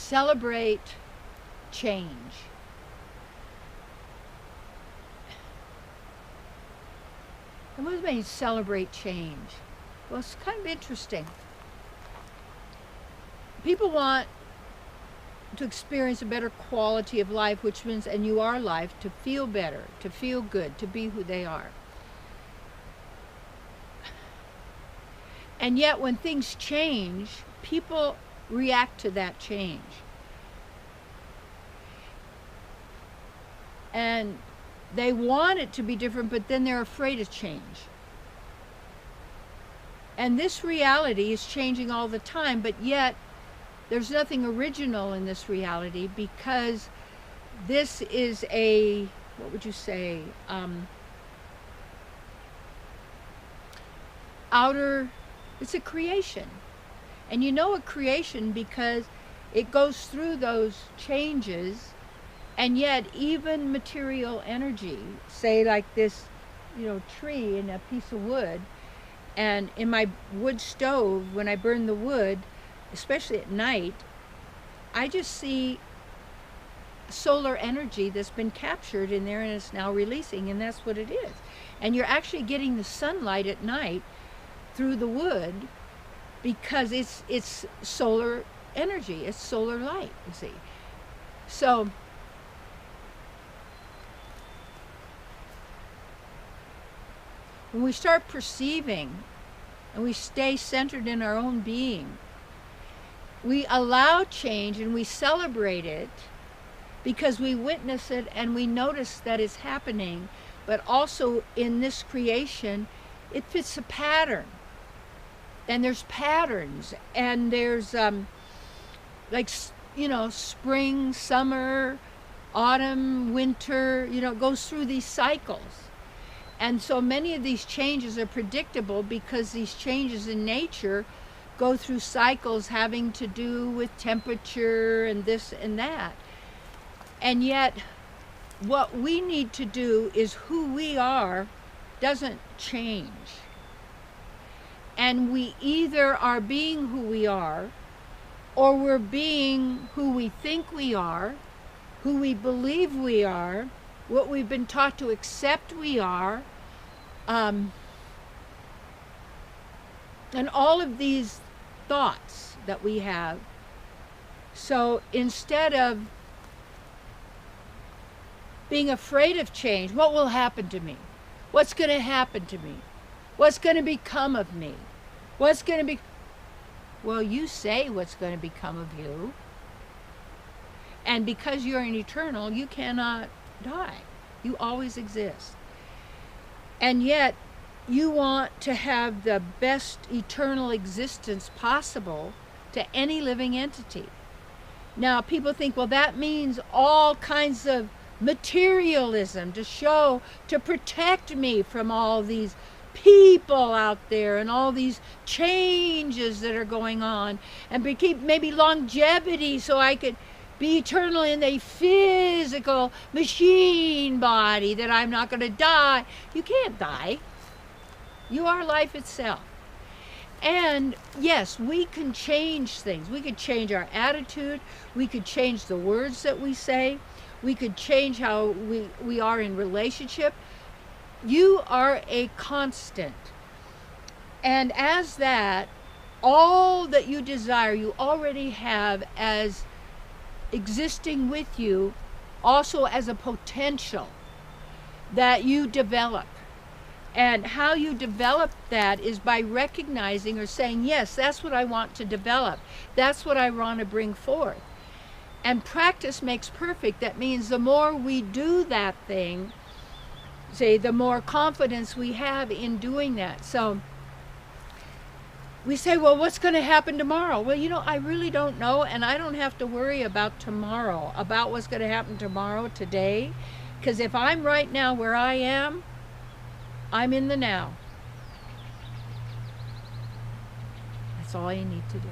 celebrate change. And what does it mean, celebrate change? Well, it's kind of interesting. People want to experience a better quality of life, which means, and you are life, to feel better, to feel good, to be who they are. And yet when things change, people react to that change. And they want it to be different, but then they're afraid of change. And this reality is changing all the time, but yet there's nothing original in this reality, because this is a, what would you say, it's a creation. And you know a creation because it goes through those changes, and yet even material energy, say like this, tree and a piece of wood, and in my wood stove, when I burn the wood, especially at night, I just see solar energy that's been captured in there and it's now releasing, and that's what it is. And you're actually getting the sunlight at night through the wood because it's solar energy, it's solar light, you see. So when we start perceiving and we stay centered in our own being, we allow change and we celebrate it because we witness it and we notice that it's happening. But also in this creation, it fits a pattern. And there's patterns, and there's spring, summer, autumn, winter, it goes through these cycles. And so many of these changes are predictable because these changes in nature go through cycles having to do with temperature and this and that. And yet what we need to do is who we are doesn't change. And we either are being who we are, or we're being who we think we are, who we believe we are, what we've been taught to accept we are, and all of these thoughts that we have. So instead of being afraid of change, what will happen to me? What's going to happen to me? What's going to become of me? What's going to be? Well, you say what's going to become of you. And because you're an eternal, you cannot die. You always exist. And yet, you want to have the best eternal existence possible to any living entity. Now, people think, well, that means all kinds of materialism to protect me from all these people out there and all these changes that are going on, and keep maybe longevity so I could be eternal in a physical machine body, that I'm not going to die. You can't die. You are life itself. And yes, we can change things. We could change our attitude. We could change the words that we say. We could change how we are in relationship. You are a constant. And as that, all that you desire, you already have as existing with you, also as a potential that you develop. And how you develop that is by recognizing or saying, yes, that's what I want to develop. That's what I want to bring forth. And practice makes perfect. That means the more we do that thing, say, the more confidence we have in doing that. So we say, well, what's going to happen tomorrow? Well, I really don't know, and I don't have to worry about tomorrow, about what's going to happen tomorrow, today. Because if I'm right now where I am, I'm in the now. That's all you need to do.